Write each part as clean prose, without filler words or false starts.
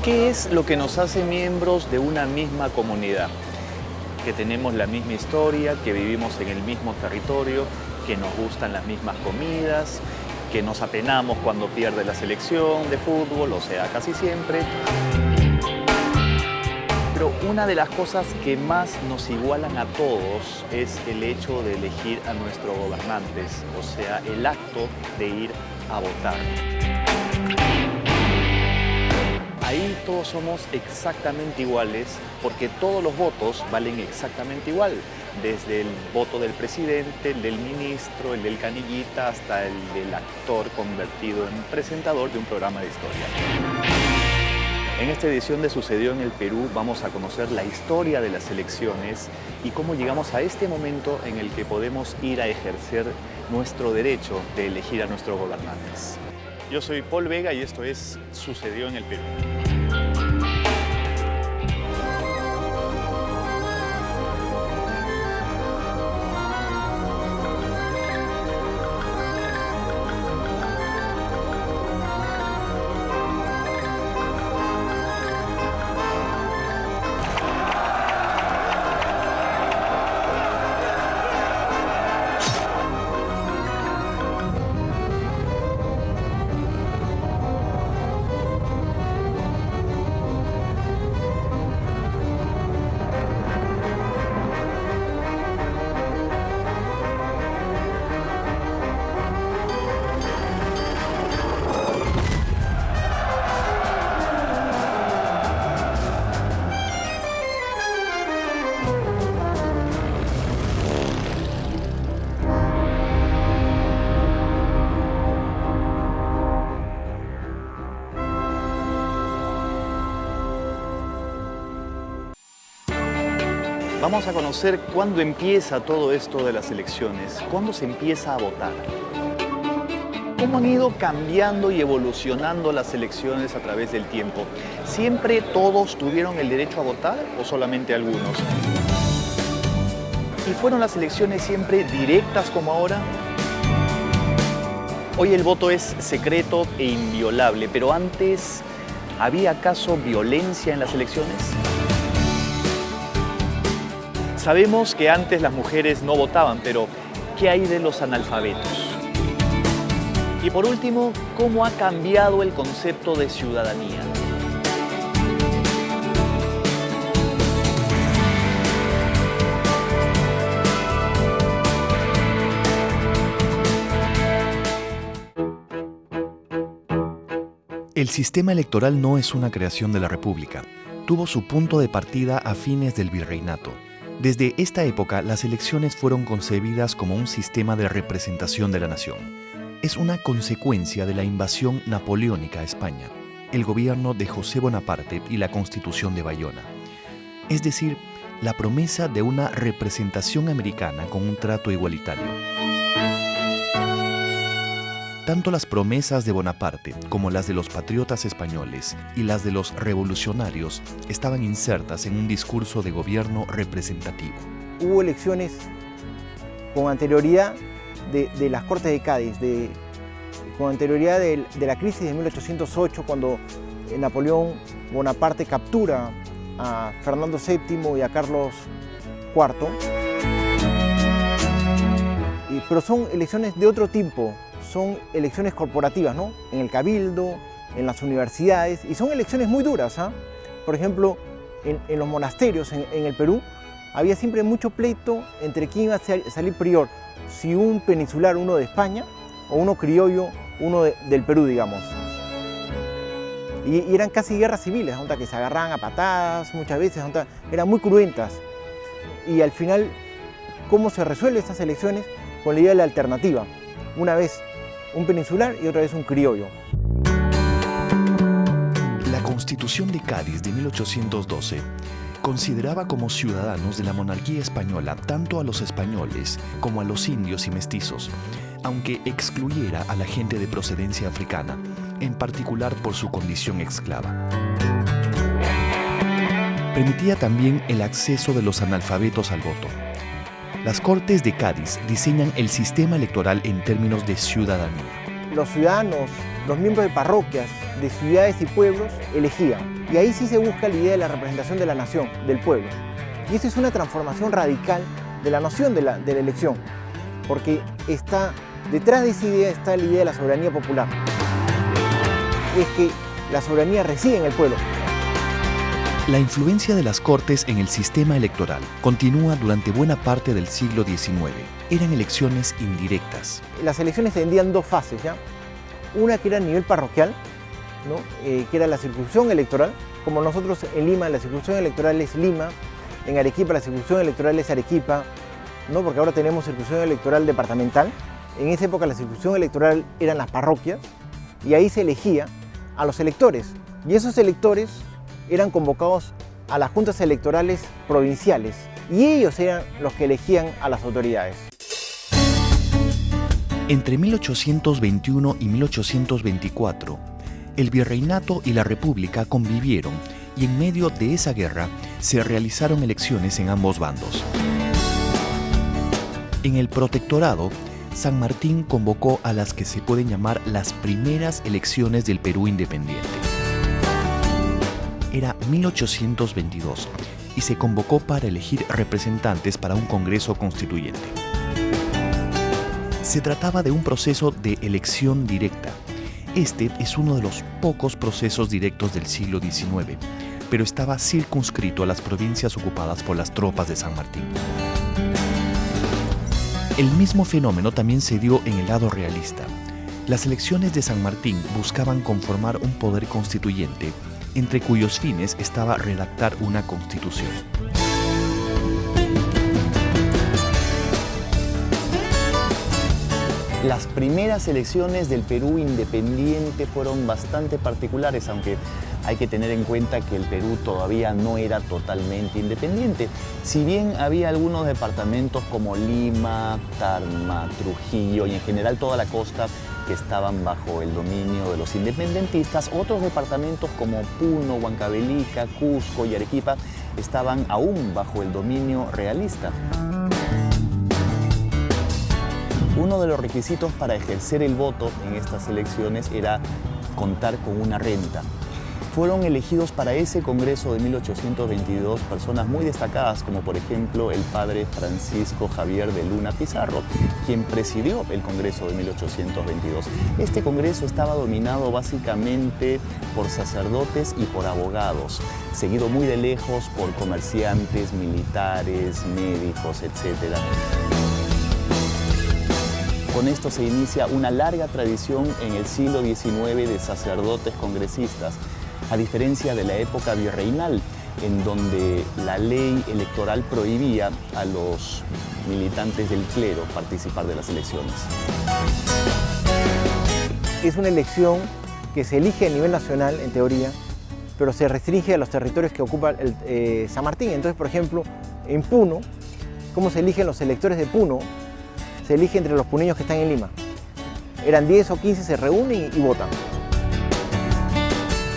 ¿Qué es lo que nos hace miembros de una misma comunidad? Que tenemos la misma historia, que vivimos en el mismo territorio, que nos gustan las mismas comidas, que nos apenamos cuando pierde la selección de fútbol, o sea, casi siempre. Pero una de las cosas que más nos igualan a todos es el hecho de elegir a nuestros gobernantes, o sea, el acto de ir a votar. Ahí todos somos exactamente iguales porque todos los votos valen exactamente igual, desde el voto del presidente, el del ministro, el del canillita, hasta el del actor convertido en presentador de un programa de historia. En esta edición de Sucedió en el Perú vamos a conocer la historia de las elecciones y cómo llegamos a este momento en el que podemos ir a ejercer nuestro derecho de elegir a nuestros gobernantes. Yo soy Paul Vega y esto es Sucedió en el Perú. Vamos a conocer cuándo empieza todo esto de las elecciones, cuándo se empieza a votar. ¿Cómo han ido cambiando y evolucionando las elecciones a través del tiempo? ¿Siempre todos tuvieron el derecho a votar o solamente algunos? ¿Y fueron las elecciones siempre directas como ahora? Hoy el voto es secreto e inviolable, pero antes, ¿había acaso violencia en las elecciones? Sabemos que antes las mujeres no votaban, pero ¿qué hay de los analfabetos? Y por último, ¿cómo ha cambiado el concepto de ciudadanía? El sistema electoral no es una creación de la República. Tuvo su punto de partida a fines del virreinato. Desde esta época, las elecciones fueron concebidas como un sistema de representación de la nación. Es una consecuencia de la invasión napoleónica a España, el gobierno de José Bonaparte y la Constitución de Bayona. Es decir, la promesa de una representación americana con un trato igualitario. Tanto las promesas de Bonaparte como las de los patriotas españoles y las de los revolucionarios estaban insertas en un discurso de gobierno representativo. Hubo elecciones con anterioridad de las Cortes de Cádiz, con anterioridad de la crisis de 1808, cuando Napoleón Bonaparte captura a Fernando VII y a Carlos IV. Pero son elecciones de otro tipo. Son elecciones corporativas, ¿no? En el cabildo, en las universidades, y son elecciones muy duras, ¿ah? Por ejemplo, en los monasterios en el Perú había siempre mucho pleito entre quién iba a salir prior, si un peninsular, uno de España, o uno criollo, uno del Perú, digamos. Y eran casi guerras civiles, ¿no? Que se agarraban a patadas muchas veces, ¿no? Eran muy cruentas. Y al final, ¿cómo se resuelven estas elecciones? Con la idea de la alternativa. Una vez un peninsular y otra vez un criollo. La Constitución de Cádiz de 1812 consideraba como ciudadanos de la monarquía española tanto a los españoles como a los indios y mestizos, aunque excluyera a la gente de procedencia africana, en particular por su condición esclava. Permitía también el acceso de los analfabetos al voto. Las Cortes de Cádiz diseñan el sistema electoral en términos de ciudadanía. los ciudadanos, los miembros de parroquias, de ciudades y pueblos elegían. Y ahí sí se busca la idea de la representación de la nación, del pueblo. Y esa es una transformación radical de la noción de la elección, porque detrás de esa idea está la idea de la soberanía popular. Es que la soberanía reside en el pueblo. La influencia de las Cortes en el sistema electoral continúa durante buena parte del siglo XIX. Eran elecciones indirectas. Las elecciones tendían dos fases, ¿ya? Una que era a nivel parroquial, ¿no? Que era la circunscripción electoral. Como nosotros en Lima, la circunscripción electoral es Lima, en Arequipa la circunscripción electoral es Arequipa, ¿no? Porque ahora tenemos circunscripción electoral departamental. En esa época la circunscripción electoral eran las parroquias y ahí se elegía a los electores. Y esos electores eran convocados a las juntas electorales provinciales y ellos eran los que elegían a las autoridades. Entre 1821 y 1824, el virreinato y la república convivieron y en medio de esa guerra se realizaron elecciones en ambos bandos. En el protectorado, San Martín convocó a las que se pueden llamar las primeras elecciones del Perú independiente. Era 1822 y se convocó para elegir representantes para un Congreso Constituyente. Se trataba de un proceso de elección directa. Este es uno de los pocos procesos directos del siglo XIX, pero estaba circunscrito a las provincias ocupadas por las tropas de San Martín. El mismo fenómeno también se dio en el lado realista. Las elecciones de San Martín buscaban conformar un poder constituyente, entre cuyos fines estaba redactar una constitución. Las primeras elecciones del Perú independiente fueron bastante particulares, aunque hay que tener en cuenta que el Perú todavía no era totalmente independiente. Si bien había algunos departamentos como Lima, Tarma, Trujillo y en general toda la costa que estaban bajo el dominio de los independentistas, otros departamentos como Puno, Huancavelica, Cusco y Arequipa estaban aún bajo el dominio realista. Uno de los requisitos para ejercer el voto en estas elecciones era contar con una renta. Fueron elegidos para ese Congreso de 1822 personas muy destacadas, como por ejemplo el padre Francisco Javier de Luna Pizarro, quien presidió el Congreso de 1822. Este Congreso estaba dominado básicamente por sacerdotes y por abogados, seguido muy de lejos por comerciantes, militares, médicos, etc. Con esto se inicia una larga tradición en el siglo XIX de sacerdotes congresistas, a diferencia de la época virreinal, en donde la ley electoral prohibía a los militantes del clero participar de las elecciones. Es una elección que se elige a nivel nacional, en teoría, pero se restringe a los territorios que ocupa San Martín. Entonces, por ejemplo, en Puno, ¿cómo se eligen los electores de Puno? Se elige entre los puneños que están en Lima. Eran 10 o 15, se reúnen y votan.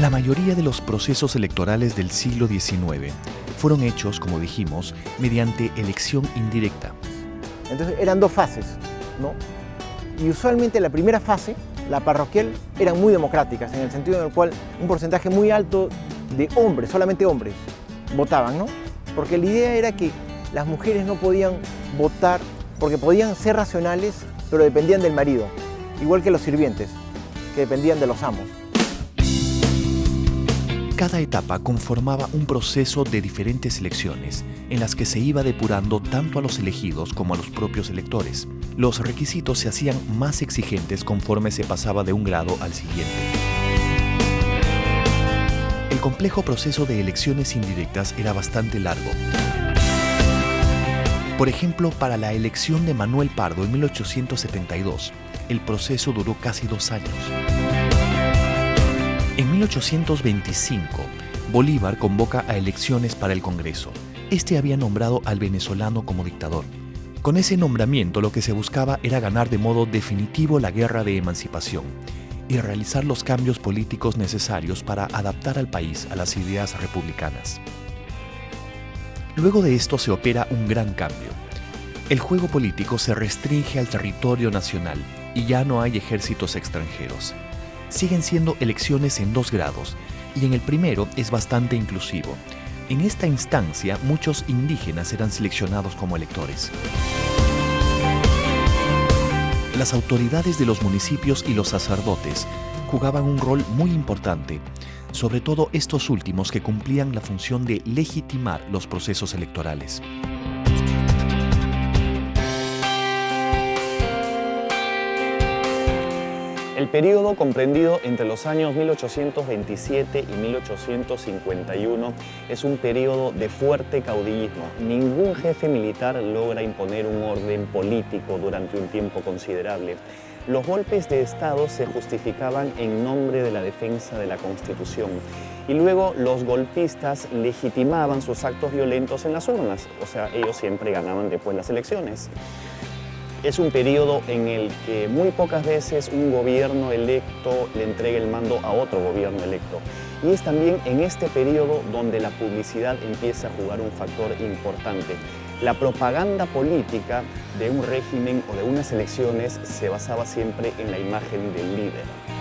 La mayoría de los procesos electorales del siglo XIX fueron hechos, como dijimos, mediante elección indirecta. Entonces eran dos fases, ¿no? Y usualmente la primera fase, la parroquial, eran muy democráticas, en el sentido en el cual un porcentaje muy alto de hombres, solamente hombres, votaban, ¿no? Porque la idea era que las mujeres no podían votar porque podían ser racionales, pero dependían del marido, igual que los sirvientes, que dependían de los amos. Cada etapa conformaba un proceso de diferentes elecciones, en las que se iba depurando tanto a los elegidos como a los propios electores. Los requisitos se hacían más exigentes conforme se pasaba de un grado al siguiente. El complejo proceso de elecciones indirectas era bastante largo. Por ejemplo, para la elección de Manuel Pardo en 1872, el proceso duró casi 2 años. En 1825, Bolívar convoca a elecciones para el Congreso. Este había nombrado al venezolano como dictador. Con ese nombramiento lo que se buscaba era ganar de modo definitivo la guerra de emancipación y realizar los cambios políticos necesarios para adaptar al país a las ideas republicanas. Luego de esto se opera un gran cambio. El juego político se restringe al territorio nacional y ya no hay ejércitos extranjeros. Siguen siendo elecciones en 2 grados, y en el primero es bastante inclusivo. En esta instancia, muchos indígenas eran seleccionados como electores. Las autoridades de los municipios y los sacerdotes jugaban un rol muy importante, sobre todo estos últimos que cumplían la función de legitimar los procesos electorales. El periodo comprendido entre los años 1827 y 1851 es un periodo de fuerte caudillismo. Ningún jefe militar logra imponer un orden político durante un tiempo considerable. Los golpes de Estado se justificaban en nombre de la defensa de la Constitución y luego los golpistas legitimaban sus actos violentos en las urnas, o sea, ellos siempre ganaban después las elecciones. Es un periodo en el que muy pocas veces un gobierno electo le entrega el mando a otro gobierno electo. Y es también en este periodo donde la publicidad empieza a jugar un factor importante. La propaganda política de un régimen o de unas elecciones se basaba siempre en la imagen del líder.